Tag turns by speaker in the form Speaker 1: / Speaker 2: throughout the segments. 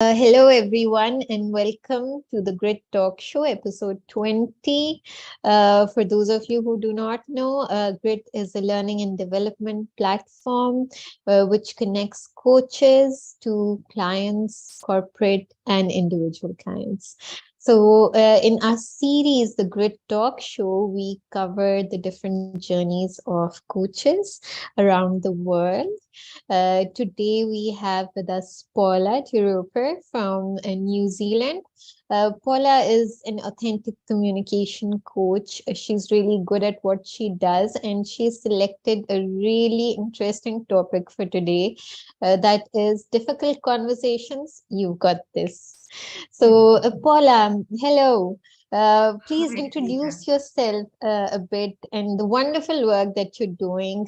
Speaker 1: Hello, everyone, and welcome to the Grit Talk Show, episode 20. For those of you who do not know, Grit is a learning and development platform which connects coaches to clients, corporate and individual clients. So, in our series, the Grit Talk Show, we cover the different journeys of coaches around the world. Today we have with us Paula Roeper from New Zealand. Paula is an authentic communication coach. She's really good at what she does, and she selected a really interesting topic for today. That is difficult conversations. You've got this. So, Paula, hello. Please
Speaker 2: Hi,
Speaker 1: introduce
Speaker 2: Lisa.
Speaker 1: yourself a bit and the wonderful work that you're doing.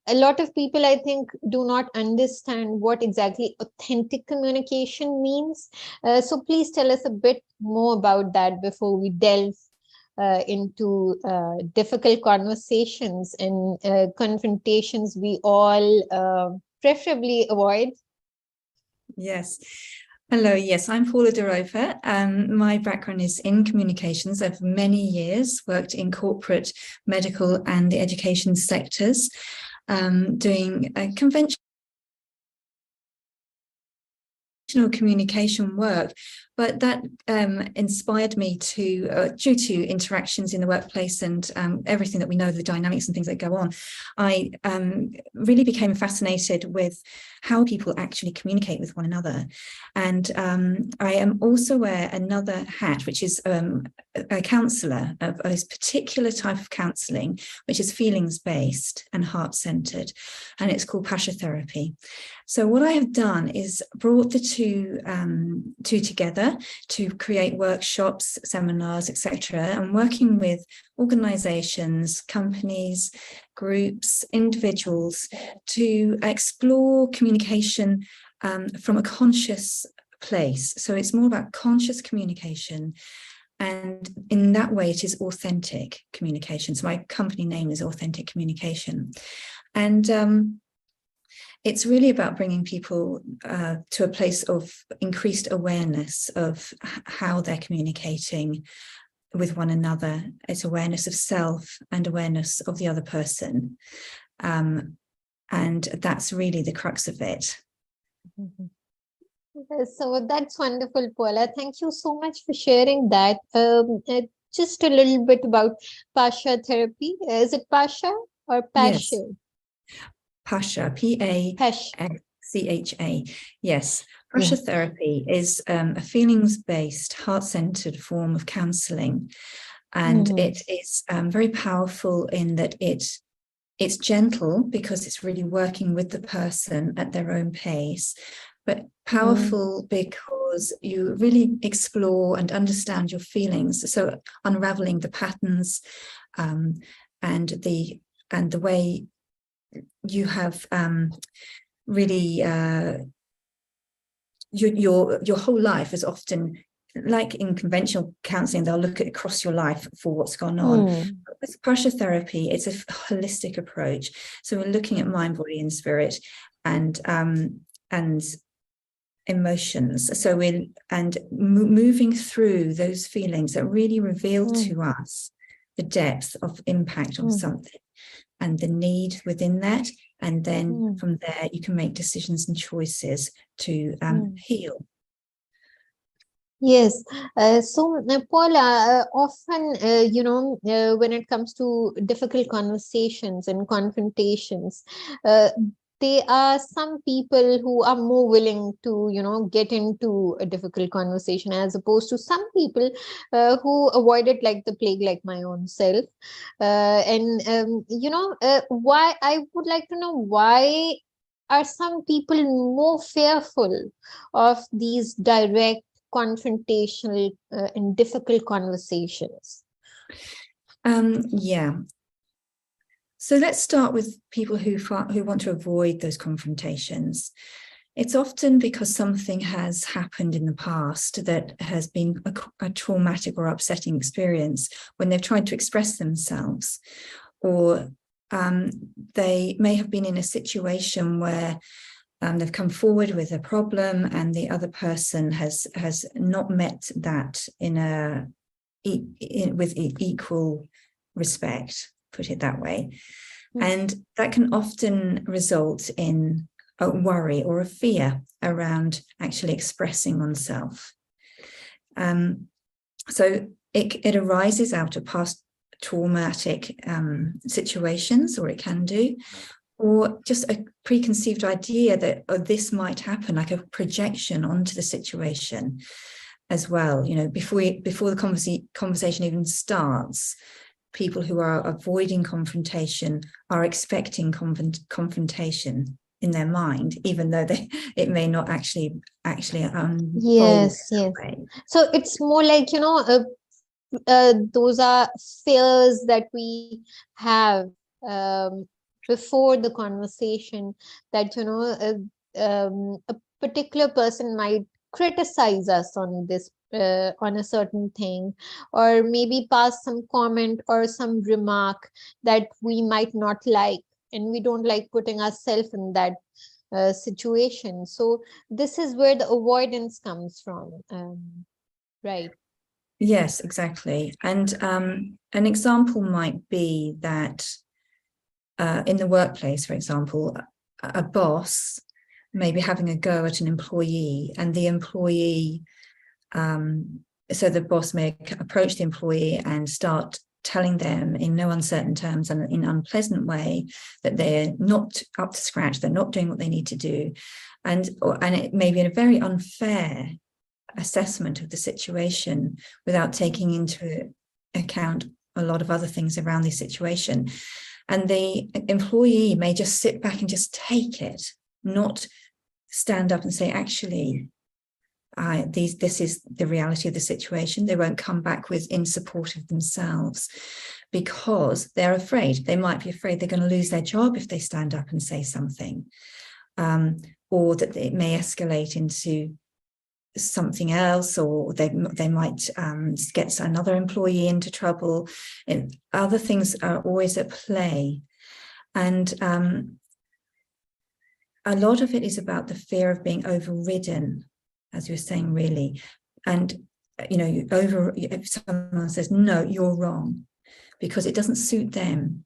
Speaker 1: A lot of people, I think, do not understand what exactly authentic communication means. So please tell us a bit more about that before we delve into difficult conversations and confrontations we all preferably avoid.
Speaker 2: Yes. Hello. Yes, I'm Paula Roeper. My background is in communications. I've many years worked in corporate, medical, and the education sectors, doing conventional communication work, but that inspired me to, due to interactions in the workplace and everything that we know, the dynamics and things that go on, I really became fascinated with how people actually communicate with one another. And I am also wear another hat, which is a counsellor of a particular type of counselling, which is feelings-based and heart-centred, and it's called Pasha therapy. So what I have done is brought the two together to create workshops, seminars, etc., and working with organizations, companies, groups, individuals to explore communication from a conscious place. So it's more about conscious communication. And in that way, it is authentic communication. So my company name is Authentic Communication. And it's really about bringing people to a place of increased awareness of how they're communicating with one another. It's awareness of self and awareness of the other person. And that's really the crux of it.
Speaker 1: So that's wonderful, Paula. Thank you so much for sharing that. Just a little bit about Pasha therapy. Is it Pasha or Pasha?
Speaker 2: Yes. Pasha, P-A-S-C-H-A. Yes. Pasha therapy is a feelings-based, heart-centered form of counselling. And it is very powerful in that it's gentle because it's really working with the person at their own pace, but powerful because you really explore and understand your feelings. So unraveling the patterns and the way you have really your whole life is often, like in conventional counselling, they'll look at across your life for what's gone on. But with Pasha therapy, it's a holistic approach. So we're looking at mind, body, and spirit, and emotions. So we're moving through those feelings that really reveal to us the depth of impact of something and the need within that. And then from there, you can make decisions and choices to heal.
Speaker 1: Yes. So, Paula, often, when it comes to difficult conversations and confrontations, there are some people who are more willing to, get into a difficult conversation as opposed to some people who avoid it like the plague, like my own self. Why I would like to know, why are some people more fearful of these direct confrontational and difficult conversations?
Speaker 2: Yeah. So let's start with people who want to avoid those confrontations. It's often because something has happened in the past that has been a traumatic or upsetting experience when they've tried to express themselves, or they may have been in a situation where they've come forward with a problem, and the other person has not met that with equal respect, put it that way. And that can often result in a worry or a fear around actually expressing oneself. So it arises out of past traumatic situations, or it can do, or just a preconceived idea that this might happen, like a projection onto the situation as well. Before the conversation even starts, people who are avoiding confrontation are expecting confrontation in their mind, even though it may not actually
Speaker 1: Yes. So it's more like, those are fears that we have before the conversation, that a particular person might criticize us on this, on a certain thing, or maybe pass some comment or some remark that we might not like, and we don't like putting ourselves in that situation. So this is where the avoidance comes from, right?
Speaker 2: Yes, exactly. And an example might be that in the workplace, for example, a boss may be having a go at an employee, and the employee, so the boss may approach the employee and start telling them in no uncertain terms and in an unpleasant way that they're not up to scratch, they're not doing what they need to do. And it may be a very unfair assessment of the situation without taking into account a lot of other things around the situation. And the employee may just sit back and just take it, not stand up and say, actually, this is the reality of the situation. They won't come back in support of themselves because they're afraid. They might be afraid they're going to lose their job if they stand up and say something, or that it may escalate into something else, or they might get another employee into trouble, and other things are always at play. And a lot of it is about the fear of being overridden, as you were saying, really. And if someone says, no, you're wrong, because it doesn't suit them,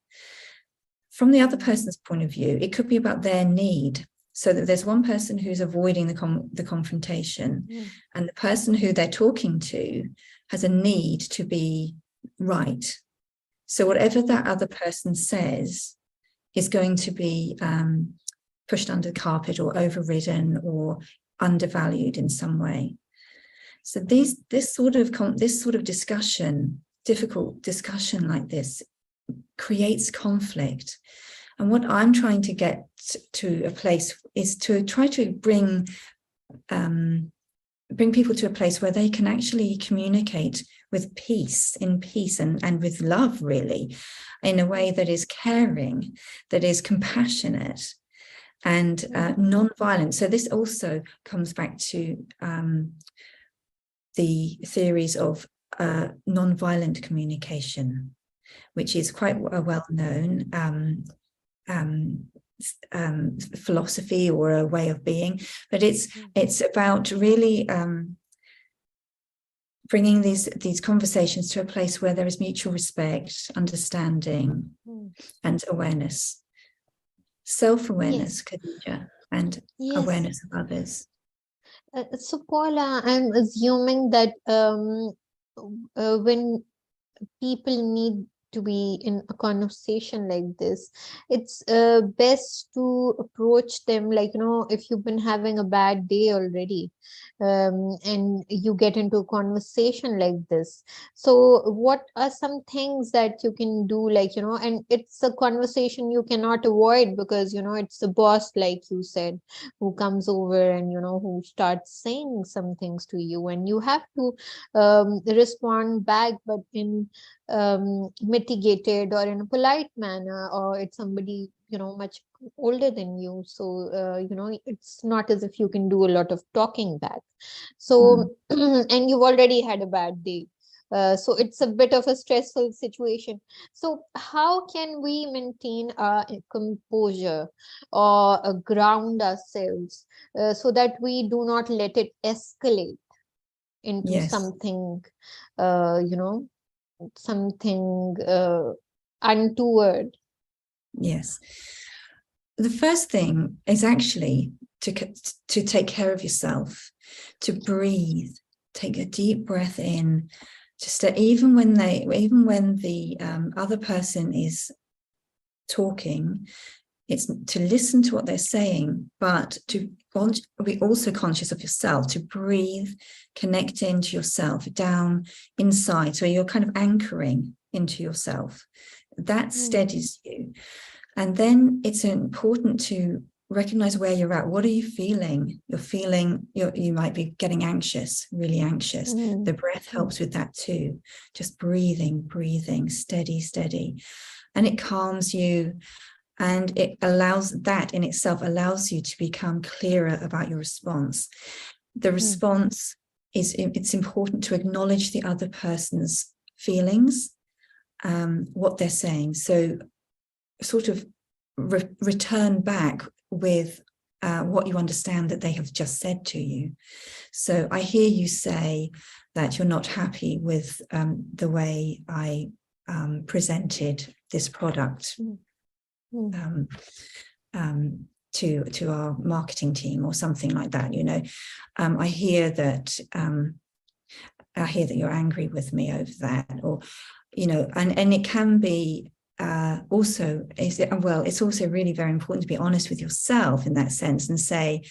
Speaker 2: from the other person's point of view, it could be about their need. So that there's one person who's avoiding the confrontation, and the person who they're talking to has a need to be right. So whatever that other person says is going to be pushed under the carpet or overridden or undervalued in some way. So this sort of discussion, difficult discussion like this, creates conflict. And what I'm trying to get to a place is to try to bring people to a place where they can actually communicate with peace, and with love, really, in a way that is caring, that is compassionate, and non-violent. So this also comes back to the theories of non-violent communication, which is quite a well-known philosophy or a way of being, but it's about really bringing these conversations to a place where there is mutual respect, understanding, and awareness, self-awareness, Khadija, and awareness of others.
Speaker 1: So Paula, I'm assuming that when people need to be in a conversation like this, it's best to approach them like, if you've been having a bad day already, and you get into a conversation like this. So what are some things that you can do, like, and it's a conversation you cannot avoid because, it's the boss, like you said, who comes over and, who starts saying some things to you, and you have to respond back, but in mitigated or in a polite manner, or it's somebody much older than you, so it's not as if you can do a lot of talking back. So and you've already had a bad day, So it's a bit of a stressful situation. So how can we maintain our composure or ground ourselves so that we do not let it escalate into
Speaker 2: Yes.
Speaker 1: something, you know, something untoward?
Speaker 2: Yes. The first thing is actually to take care of yourself, to breathe, take a deep breath in, just even when the other person is talking, it's to listen to what they're saying, but to be also conscious of yourself, to breathe, connect into yourself down inside, so you're kind of anchoring into yourself. That steadies you. And then it's important to recognize where you're at. What are you feeling? You might be getting anxious, really anxious. The breath helps with that too. Just breathing, steady. And it calms you. And it that in itself allows you to become clearer about your response. The response it's important to acknowledge the other person's feelings, what they're saying. So sort of return back with what you understand that they have just said to you. So I hear you say that you're not happy with the way I presented this product to our marketing team or something like that. I hear that you're angry with me over that, or and it can be also it's also really very important to be honest with yourself in that sense and say,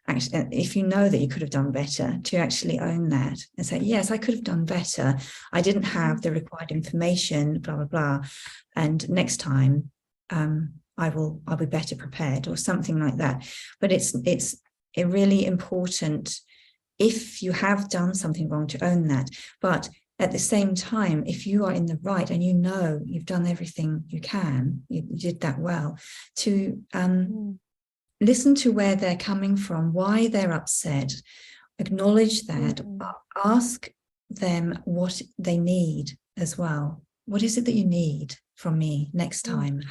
Speaker 2: actually, if you know that you could have done better, to actually own that and say, yes, I could have done better. I didn't have the required information, blah blah blah, and next time I'll be better prepared, or something like that. But it's really important, if you have done something wrong, to own that. But at the same time, if you are in the right and you know you've done everything you can, you did that well, to listen to where they're coming from, why they're upset, acknowledge that, ask them what they need as well. What is it that you need from me next time?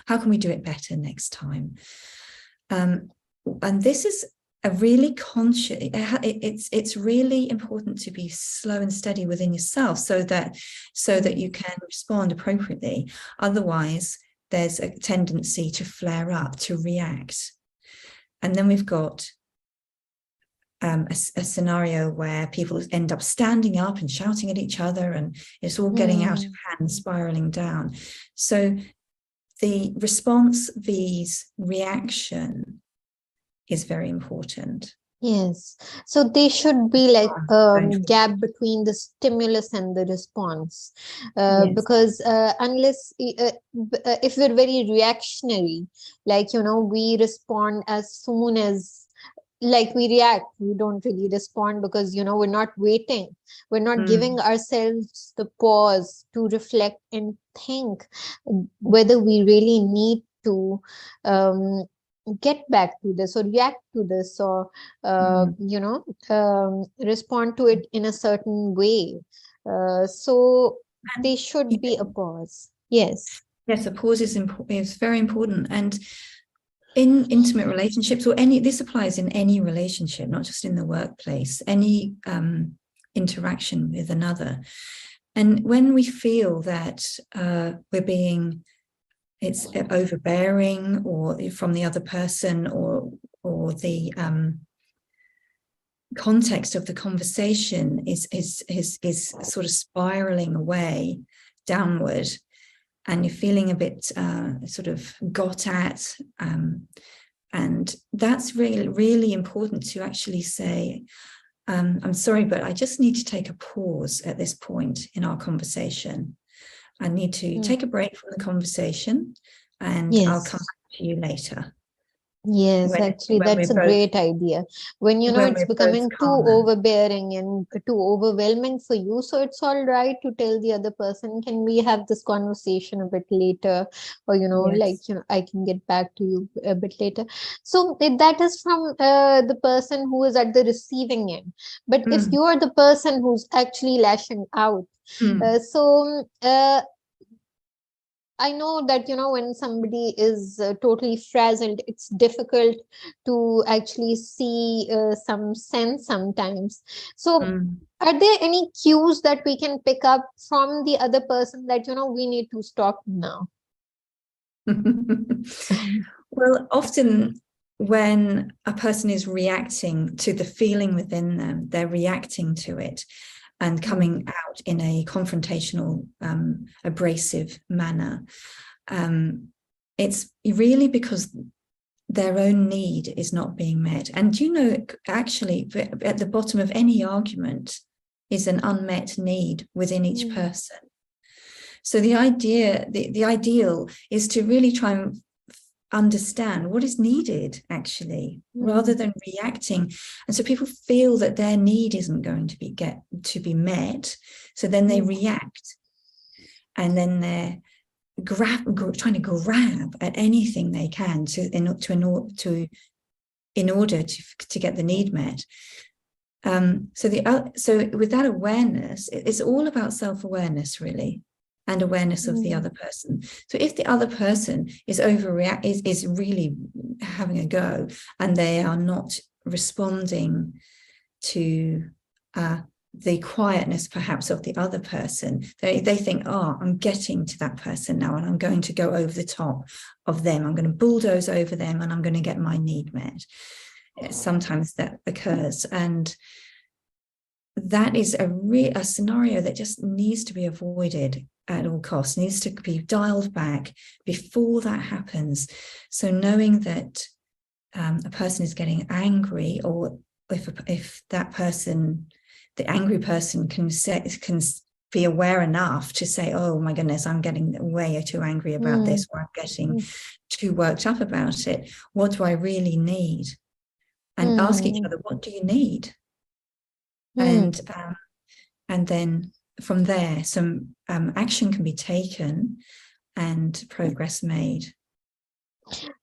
Speaker 2: How can we do it better next time? And this is a really conscious, it's really important to be slow and steady within yourself so that you can respond appropriately. Otherwise, there's a tendency to flare up, to react. And then we've got a scenario where people end up standing up and shouting at each other, and it's all getting out of hand, spiraling down. So the response vs reaction is very important.
Speaker 1: Yes. So they should be like gap between the stimulus and the response.
Speaker 2: Yes.
Speaker 1: Because unless if we're very reactionary, like, we respond as soon as, like, we react, we don't really respond because, we're not waiting. We're not giving ourselves the pause to reflect and think whether we really need to get back to this or react to this, or respond to it in a certain way. So they should be a pause. Yes,
Speaker 2: a pause is very important. And in intimate relationships, or this applies in any relationship, not just in the workplace, any interaction with another. And when we feel that it's overbearing, or from the other person, or the context of the conversation is sort of spiraling away downward, and you're feeling a bit sort of got at, and that's really, really important to actually say, I'm sorry, but I just need to take a pause at this point in our conversation. I need to take a break from the conversation, and I'll come back to you later.
Speaker 1: Yes, actually,
Speaker 2: when
Speaker 1: that's
Speaker 2: we're
Speaker 1: a
Speaker 2: both
Speaker 1: great idea. When
Speaker 2: when
Speaker 1: it's
Speaker 2: we're both
Speaker 1: becoming too
Speaker 2: calmer.
Speaker 1: overbearing and too overwhelming for you, so it's all right to tell the other person, can we have this conversation a bit later? Or,
Speaker 2: Yes.
Speaker 1: I can get back to you a bit later. So that is from the person who is at the receiving end. But if
Speaker 2: Mm,
Speaker 1: you are the person who's actually lashing out,
Speaker 2: mm,
Speaker 1: I know that, when somebody is totally frazzled, it's difficult to actually see some sense sometimes. So,
Speaker 2: mm.
Speaker 1: are there any cues that we can pick up from the other person that, we need to stop now?
Speaker 2: Well, often when a person is reacting to the feeling within them, they're reacting to it and coming out in a confrontational, abrasive manner. It's really because their own need is not being met. And actually, at the bottom of any argument is an unmet need within each
Speaker 1: Mm,
Speaker 2: person. So the ideal is to really try and understand what is needed, actually, rather
Speaker 1: mm,
Speaker 2: than reacting. And so people feel that their need isn't going to be met, so then they
Speaker 1: mm,
Speaker 2: react, and then they're trying to grab at anything they can in order to get the need met. So with that awareness, it's all about self-awareness, really, and awareness of the
Speaker 1: mm,
Speaker 2: other person. So if the other person is is really having a go, and they are not responding to the quietness perhaps of the other person, they think, oh, I'm getting to that person now, and I'm going to go over the top of them. I'm going to bulldoze over them, and I'm going to get my need met. Sometimes that occurs, and that is a scenario that just needs to be avoided at all costs, needs to be dialed back before that happens. So knowing that a person is getting angry, or if that person, the angry person, can be aware enough to say, oh my goodness, I'm getting way too angry about
Speaker 1: mm,
Speaker 2: this, or I'm getting
Speaker 1: mm,
Speaker 2: too worked up about it. What do I really need? And ask each
Speaker 1: mm,
Speaker 2: other, what do you need?
Speaker 1: mm.
Speaker 2: And then from there, some action can be taken and progress made.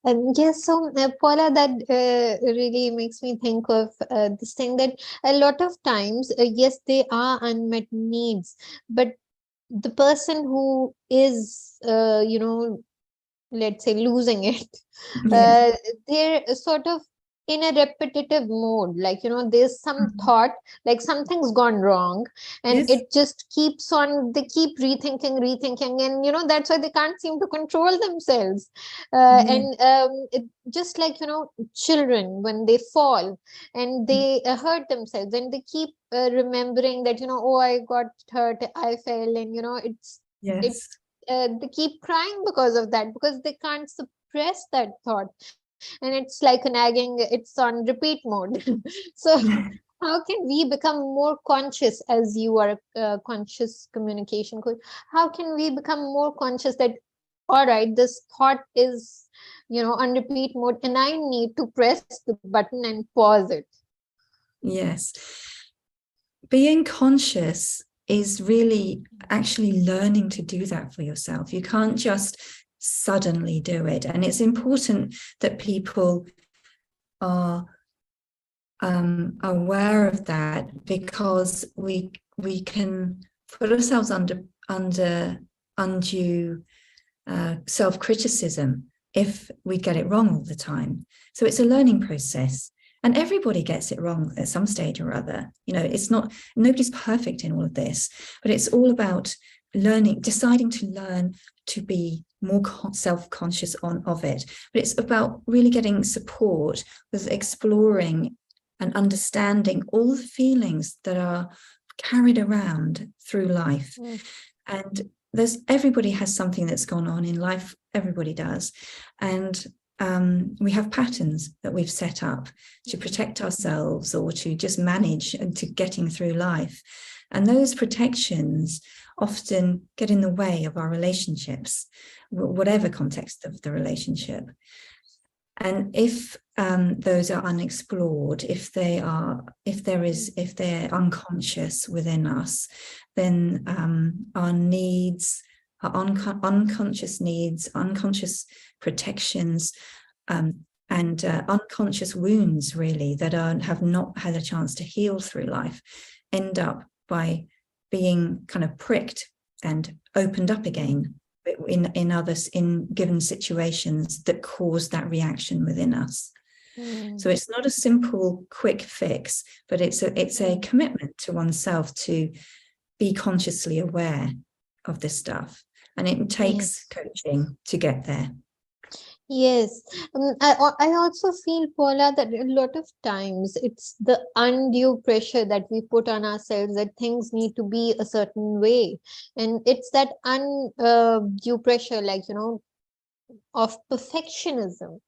Speaker 1: Yes, so Paula, that really makes me think of this thing that a lot of times, yes, they are unmet needs, but the person who is, let's say losing it,
Speaker 2: Yeah.
Speaker 1: uh, they're sort of in a repetitive mode, like, there's some
Speaker 2: Mhm.
Speaker 1: thought, like something's gone wrong, and
Speaker 2: Yes.
Speaker 1: it just keeps on, they keep rethinking, and that's why they can't seem to control themselves.
Speaker 2: Yeah.
Speaker 1: And just like, children, when they fall and they hurt themselves, and they keep remembering that, oh, I got hurt, I fell, and it
Speaker 2: Yes.
Speaker 1: they keep crying because of that, because they can't suppress that thought, and it's like a nagging, it's on repeat mode. So how can we become more conscious, as you are a conscious communication coach, how can we become more conscious that, all right, this thought is, on repeat mode, and I need to press the button and pause it?
Speaker 2: Yes. Being conscious is really actually learning to do that for yourself. You can't just suddenly do it. And it's important that people are aware of that, because we can put ourselves under undue self-criticism if we get it wrong all the time. So it's a learning process, and everybody gets it wrong at some stage or other. It's not, nobody's perfect in all of this, but it's all about learning, deciding to learn to be more self-conscious of it. But it's about really getting support with exploring and understanding all the feelings that are carried around through life.
Speaker 1: Mm,
Speaker 2: And everybody has something that's gone on in life. Everybody does. And we have patterns that we've set up to protect ourselves, or to just manage and to getting through life. And those protections often get in the way of our relationships, whatever context of the relationship. And if those are unexplored, if they're unconscious within us, then our needs, our unconscious needs, unconscious protections, and unconscious wounds, really, that have not had a chance to heal through life, end up by being kind of pricked and opened up again in given situations that cause that reaction within us. So it's not a simple quick fix, but it's a commitment to oneself to be consciously aware of this stuff, and it takes coaching to get there.
Speaker 1: Yes, I also feel, Paula, that a lot of times it's the undue pressure that we put on ourselves that things need to be a certain way. And it's that undue pressure, like, of perfectionism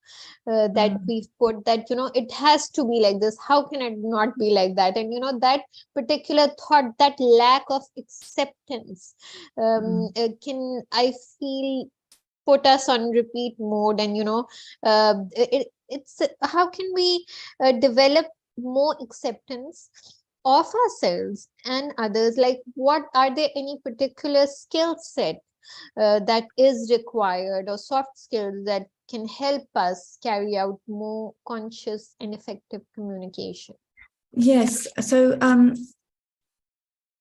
Speaker 1: that we've put, that, it has to be like this. How can it not be like that? And, that particular thought, that lack of acceptance can, I feel, put us on repeat mode. And it's how can we develop more acceptance of ourselves and others? Like, what are there any particular skill set that is required, or soft skills that can help us carry out more conscious and effective communication?
Speaker 2: Yes, so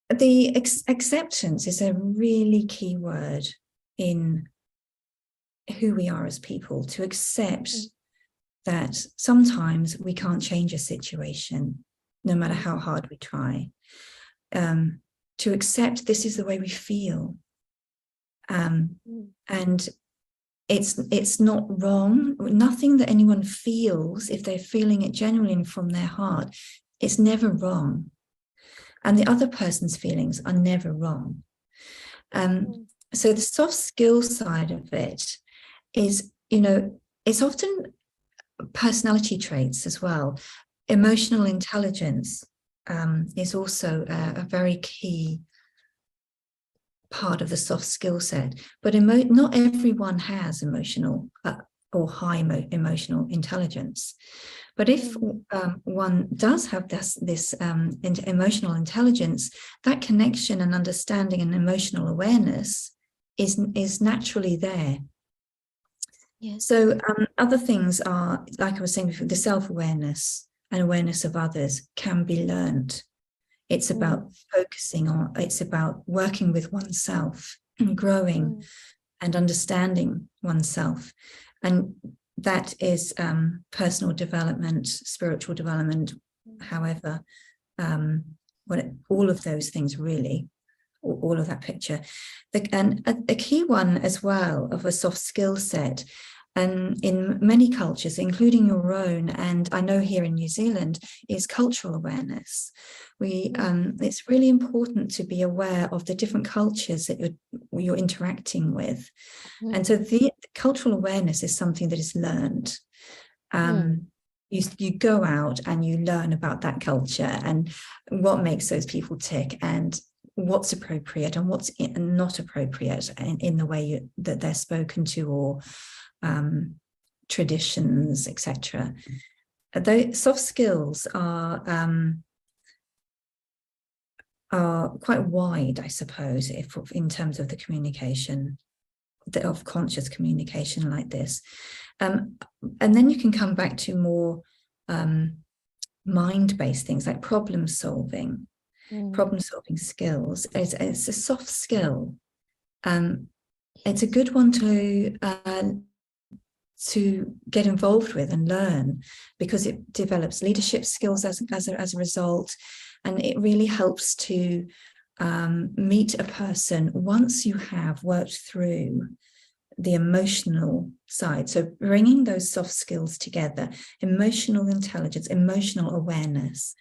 Speaker 2: the acceptance is a really key word in who we are as people, to accept that sometimes we can't change a situation, no matter how hard we try. To accept this is the way we feel. And it's not wrong. Nothing that anyone feels, if they're feeling it genuinely from their heart, it's never wrong. And the other person's feelings are never wrong. So the soft skill side of it is, it's often personality traits as well. Emotional intelligence is also a very key part of the soft skill set, but not everyone has emotional or high emotional intelligence. But if one does have this emotional intelligence, that connection and understanding and emotional awareness is naturally there. Yes. So other things are, like I was saying before, the self-awareness and awareness of others can be learned. It's about focusing on, it's about working with oneself and growing and understanding oneself. And that is personal development, spiritual development, however, all of those things really, all of that picture. And a key one as well of a soft skill set, and in many cultures, including your own, and I know here in New Zealand, is cultural awareness. It's really important to be aware of the different cultures that you're interacting with. And so the cultural awareness is something that is learned. You go out and you learn about that culture and what makes those people tick, and what's appropriate and what's not appropriate in the way that they're spoken to, or traditions, etc. Those soft skills are quite wide, I suppose, in terms of the communication, of conscious communication like this. And then you can come back to more mind-based things like problem-solving skills. It's a soft skill. It's a good one to get involved with and learn, because it develops leadership skills as a result, and it really helps to meet a person once you have worked through the emotional side. So bringing those soft skills together, emotional intelligence, emotional awareness,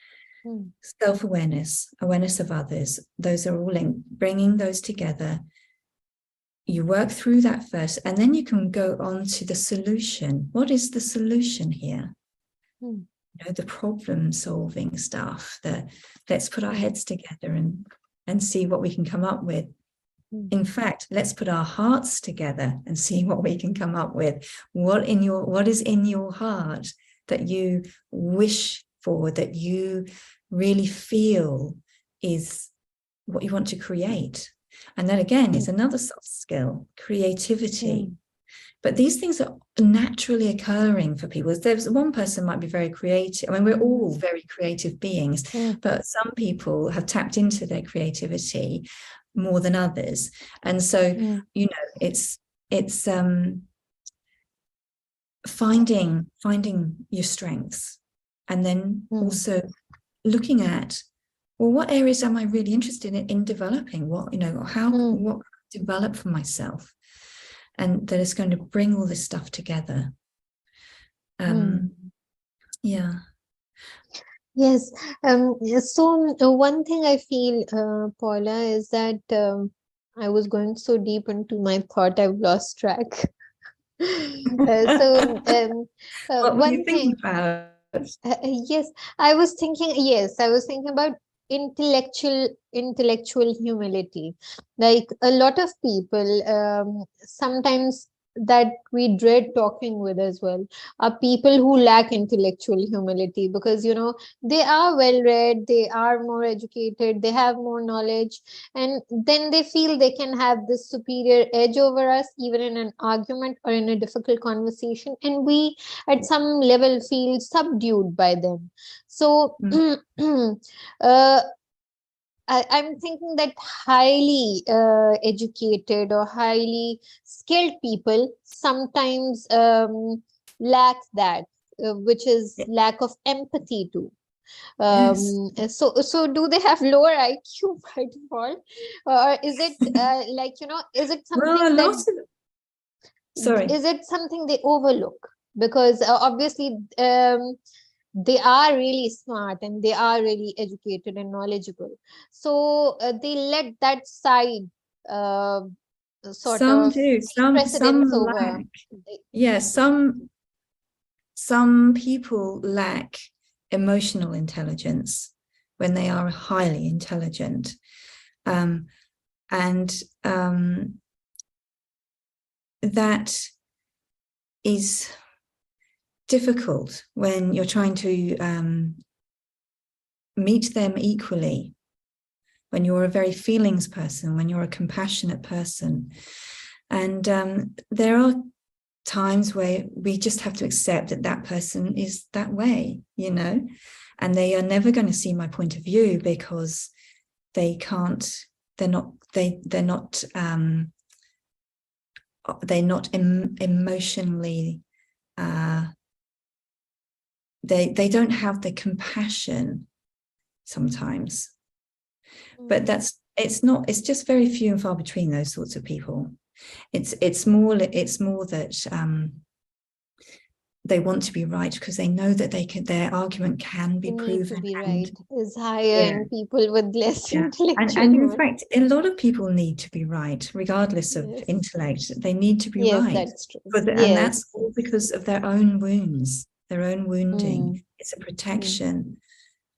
Speaker 2: self-awareness, awareness of others, those are all linked. Bringing those together, you work through that first, and then you can go on to the solution. What is the solution here? The problem-solving stuff, let's put our heads together and see what we can come up with. In fact, let's put our hearts together and see what we can come up with. What is in your heart that you wish for, that you really feel is what you want to create? And then again, it's another soft skill, creativity. But these things are naturally occurring for people. There's one person might be very creative. I mean, we're all very creative beings, but some people have tapped into their creativity more than others. And so, you know, it's finding your strengths, and then also looking at, well, what areas am I really interested in developing? What, you know, what can I develop for myself? And that is going to bring all this stuff together. Yeah.
Speaker 1: Yes. So one thing I feel, Paula, is that I was going so deep into my thought, I've lost track.
Speaker 2: What were you
Speaker 1: One
Speaker 2: thinking
Speaker 1: thing,
Speaker 2: about?
Speaker 1: yes, I was thinking about intellectual humility. Like a lot of people, sometimes that we dread talking with as well, are people who lack intellectual humility, because they are well read, they are more educated, they have more knowledge, and then they feel they can have this superior edge over us, even in an argument or in a difficult conversation, and we at some level feel subdued by them. So I'm thinking that highly educated or highly skilled people sometimes lack that, which is lack of empathy too.
Speaker 2: Yes.
Speaker 1: So do they have lower IQ by default, or is it is it
Speaker 2: Well, a
Speaker 1: something that,
Speaker 2: lot of, sorry.
Speaker 1: is it something they overlook? Because obviously they are really smart and they are really educated and knowledgeable, so they let that side uh, sort
Speaker 2: Some
Speaker 1: of
Speaker 2: do,
Speaker 1: take precedence
Speaker 2: some
Speaker 1: over.
Speaker 2: lack. Yeah, some people lack emotional intelligence when they are highly intelligent. And that is difficult when you're trying to meet them equally, when you're a very feelings person, when you're a compassionate person. And there are times where we just have to accept that that person is that way, you know, and they are never going to see my point of view because they can't, they're not emotionally, they don't have the compassion sometimes. But it's just very few and far between, those sorts of people. It's more that they want to be right because they know that their argument can be
Speaker 1: The need to
Speaker 2: proven,
Speaker 1: be
Speaker 2: and
Speaker 1: right is higher in people with less intellectual
Speaker 2: and in
Speaker 1: humor.
Speaker 2: fact a lot of people need to be right regardless of
Speaker 1: Yes.
Speaker 2: intellect. They need to be
Speaker 1: Yes,
Speaker 2: right,
Speaker 1: that's true.
Speaker 2: and that's
Speaker 1: Yes.
Speaker 2: all because of their own wounds, their own wounding. It's a
Speaker 1: Mm.
Speaker 2: protection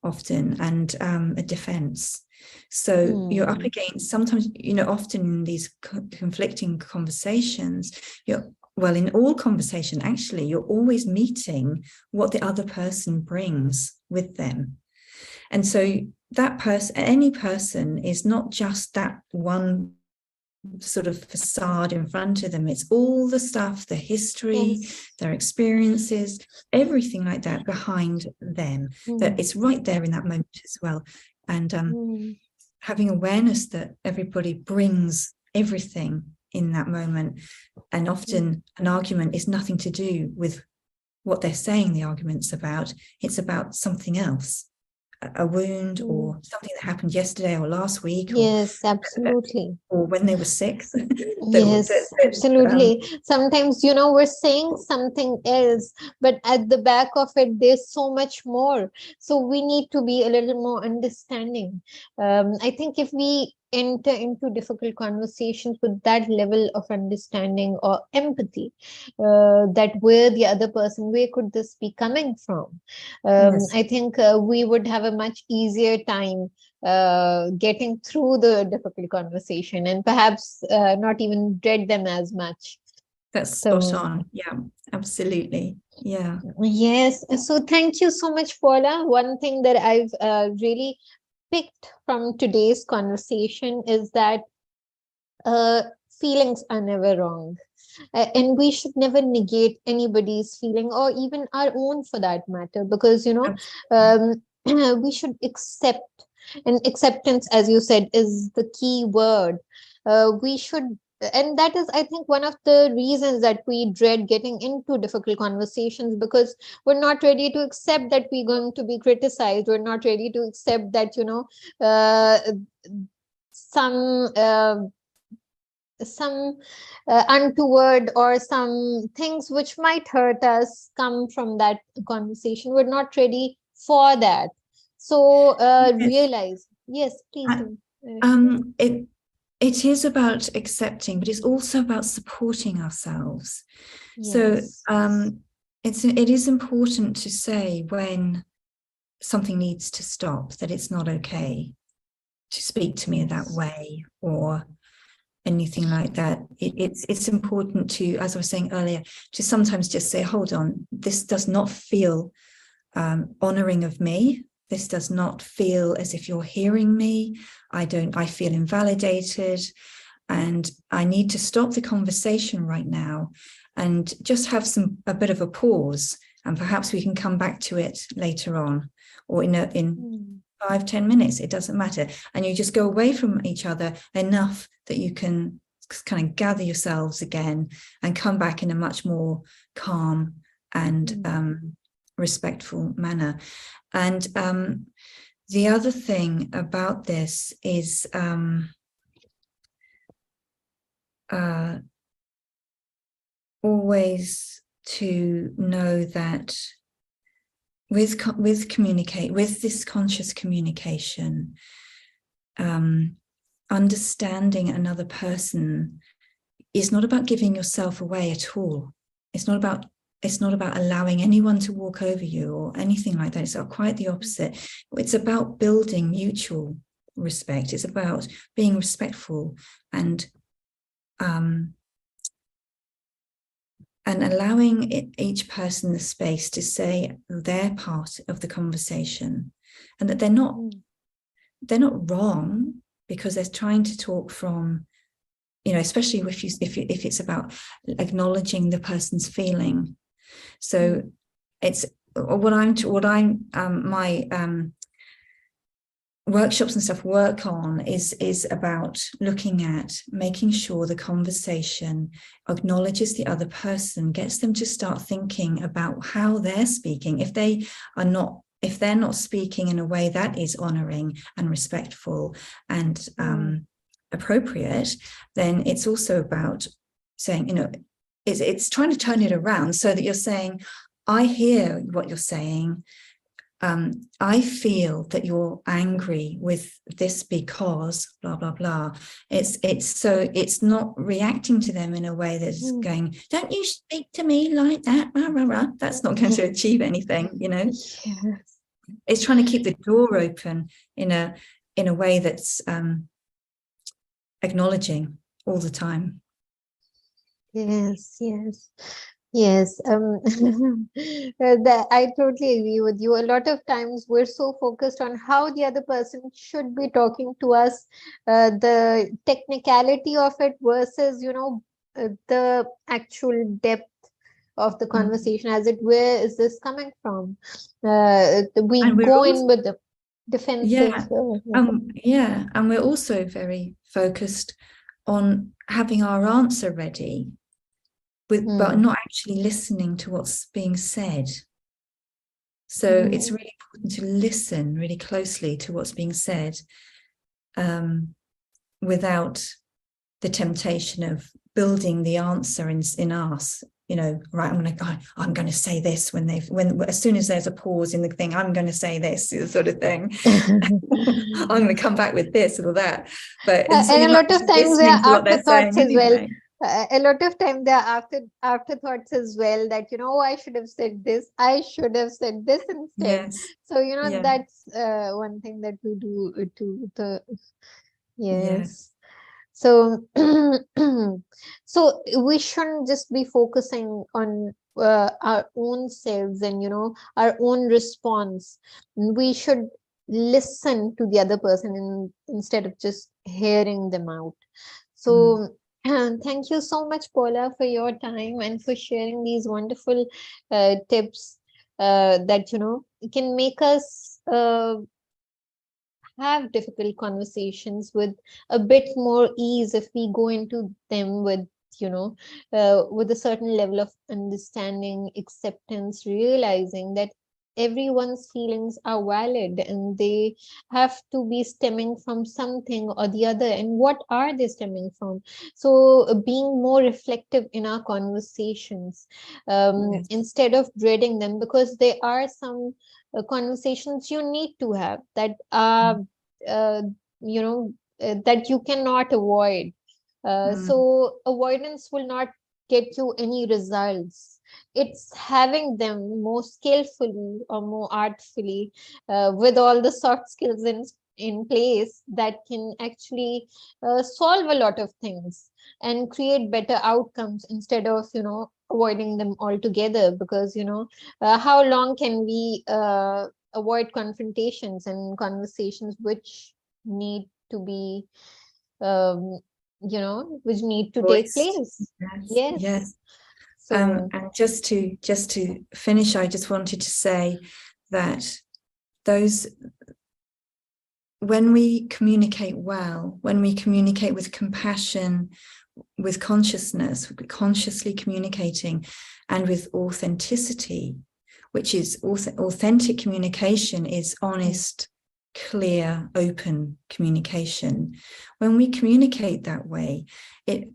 Speaker 2: often, and a defense. So you're up against, sometimes, you know, often in these conflicting conversations, in all conversation, actually, you're always meeting what the other person brings with them. And so that person, any person, is not just that one sort of facade in front of them. It's all the stuff, the history, their experiences, everything like that behind them, that it's right there in that moment as well. And having awareness that everybody brings everything in that moment. And often an argument is nothing to do with what they're saying the argument's about. It's about something else, a wound or something that happened yesterday or last week.
Speaker 1: Yes, absolutely.
Speaker 2: Or when they were sick.
Speaker 1: Yes, absolutely. Sometimes, we're saying something else, but at the back of it, there's so much more. So we need to be a little more understanding. I think if we enter into difficult conversations with that level of understanding or empathy, that where the other person, where could this be coming from? I think we would have a much easier time getting through the difficult conversation, and perhaps not even dread them as much.
Speaker 2: That's spot on. Yeah, absolutely. Yeah.
Speaker 1: Yes. So thank you so much, Paula. One thing that I've really picked from today's conversation is that feelings are never wrong. And we should never negate anybody's feeling, or even our own for that matter, because, we should accept, and acceptance, as you said, is the key word. We should, and that is, I think, one of the reasons that we dread getting into difficult conversations, because we're not ready to accept that we're going to be criticized. We're not ready to accept that, some untoward or some things which might hurt us come from that conversation. We're not ready for that. So realize, yes, please do.
Speaker 2: It is about accepting, but it's also about supporting ourselves. Yes. So it is important to say when something needs to stop, that it's not okay to speak to me that way or anything like that. It's important to, as I was saying earlier, to sometimes just say, hold on, this does not feel honoring of me. This does not feel as if you're hearing me. I feel invalidated, and I need to stop the conversation right now and just have a bit of a pause, and perhaps we can come back to it later on, or in 5-10 minutes, it doesn't matter. And you just go away from each other enough that you can kind of gather yourselves again and come back in a much more calm and respectful manner. And the other thing about this is always to know that with this conscious communication, understanding another person is not about giving yourself away at all. It's not about allowing anyone to walk over you or anything like that. It's quite the opposite. It's about building mutual respect. It's about being respectful and allowing each person the space to say their part of the conversation, and that they're not wrong because they're trying to talk from, especially if it's about acknowledging the person's feeling. So it's my workshops and stuff work on is about looking at making sure the conversation acknowledges the other person, gets them to start thinking about how they're speaking. If they're not speaking in a way that is honoring and respectful and appropriate, then it's also about saying, it's trying to turn it around so that you're saying, I hear what you're saying. I feel that you're angry with this because blah, blah, blah. It's not reacting to them in a way that's going, don't you speak to me like that, rah, rah, rah. That's not going to achieve anything, Yes. It's trying to keep the door open in a way that's acknowledging all the time.
Speaker 1: Yes. I totally agree with you. A lot of times we're so focused on how the other person should be talking to us, the technicality of it versus, the actual depth of the conversation, as it, where is this coming from? We go in with the defensive.
Speaker 2: And we're also very focused on having our answer ready, but not actually listening to what's being said. So it's really important to listen really closely to what's being said, without the temptation of building the answer in us. Right, I'm going to say this when as soon as there's a pause in the thing, I'm going to say this sort of thing. I'm going to come back with this or that. But
Speaker 1: and a lot of times there are afterthoughts as well. a lot of time there are afterthoughts as well, that I should have said this, I should have said this instead.
Speaker 2: Yes.
Speaker 1: So
Speaker 2: Yeah.
Speaker 1: that's one thing that we do to the
Speaker 2: Yeah.
Speaker 1: yes. So so we shouldn't just be focusing on our own selves and our own response. We should listen to the other person instead of just hearing them out.
Speaker 2: Mm.
Speaker 1: So thank you so much, Paula, for your time and for sharing these wonderful tips that can make us have difficult conversations with a bit more ease if we go into them with a certain level of understanding, acceptance, realizing that everyone's feelings are valid and they have to be stemming from something or the other. And what are they stemming from? So being more reflective in our conversations,
Speaker 2: Yes.
Speaker 1: instead of dreading them, because there are some conversations you need to have that are uh, that you cannot avoid.
Speaker 2: Mm.
Speaker 1: So avoidance will not get you any results. It's having them more skillfully or more artfully, with all the soft skills in place, that can actually solve a lot of things and create better outcomes, instead of avoiding them altogether. Because how long can we avoid confrontations and conversations which need to be which need to take
Speaker 2: Voiced.
Speaker 1: place?
Speaker 2: Yes.
Speaker 1: Yes.
Speaker 2: Yes.
Speaker 1: So
Speaker 2: And just to finish, I just wanted to say that those when we communicate well, when we communicate with compassion, with consciousness, consciously communicating, and with authenticity, which is authentic communication is honest, clear, open communication. When we communicate that way, it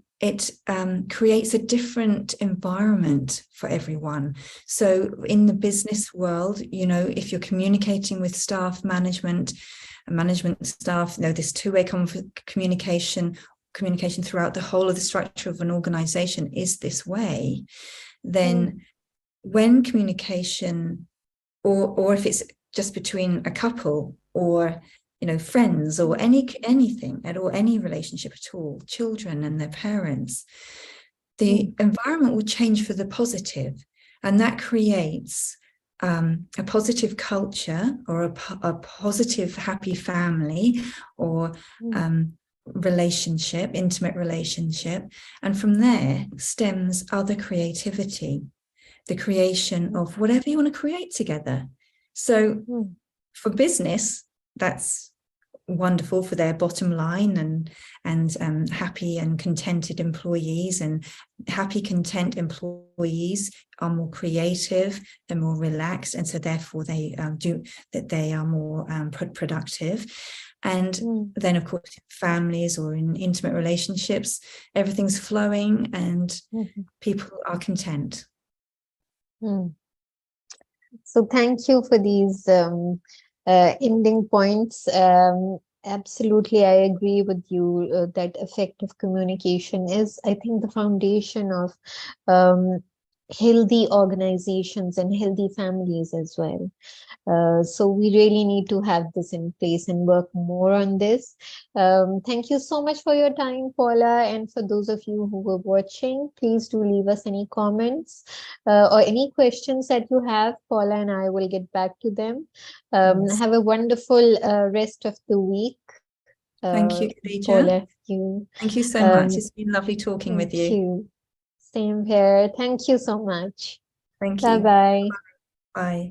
Speaker 2: creates a different environment for everyone. So in the business world, if you're communicating with staff, management staff, this two-way communication throughout the whole of the structure of an organization is this way, then when communication, or if it's just between a couple, or friends, or anything at all, any relationship at all, children and their parents, the environment will change for the positive, and that creates a positive culture, or a positive happy family, or relationship, intimate relationship. And from there stems other creativity, the creation of whatever you want to create together. So for business, that's wonderful for their bottom line, and happy and contented employees, and happy, content employees are more creative, they're more relaxed, and so therefore they are more productive. And then, of course, families or in intimate relationships, everything's flowing and people are content.
Speaker 1: So thank you for these ending points. Absolutely, I agree with you that effective communication is, I think, the foundation of healthy organizations and healthy families as well. So we really need to have this in place and work more on this. Thank you so much for your time, Paula. And for those of you who were watching, please do leave us any comments or any questions that you have. Paula and I will get back to them.
Speaker 2: Yes.
Speaker 1: Have a wonderful rest of the week.
Speaker 2: Thank you,
Speaker 1: Paula,
Speaker 2: Khadija. Thank you so
Speaker 1: um,
Speaker 2: much. It's been lovely talking with
Speaker 1: thank
Speaker 2: you.
Speaker 1: you. Same here. Thank you so much.
Speaker 2: Thank you.
Speaker 1: Bye-bye.
Speaker 2: Bye.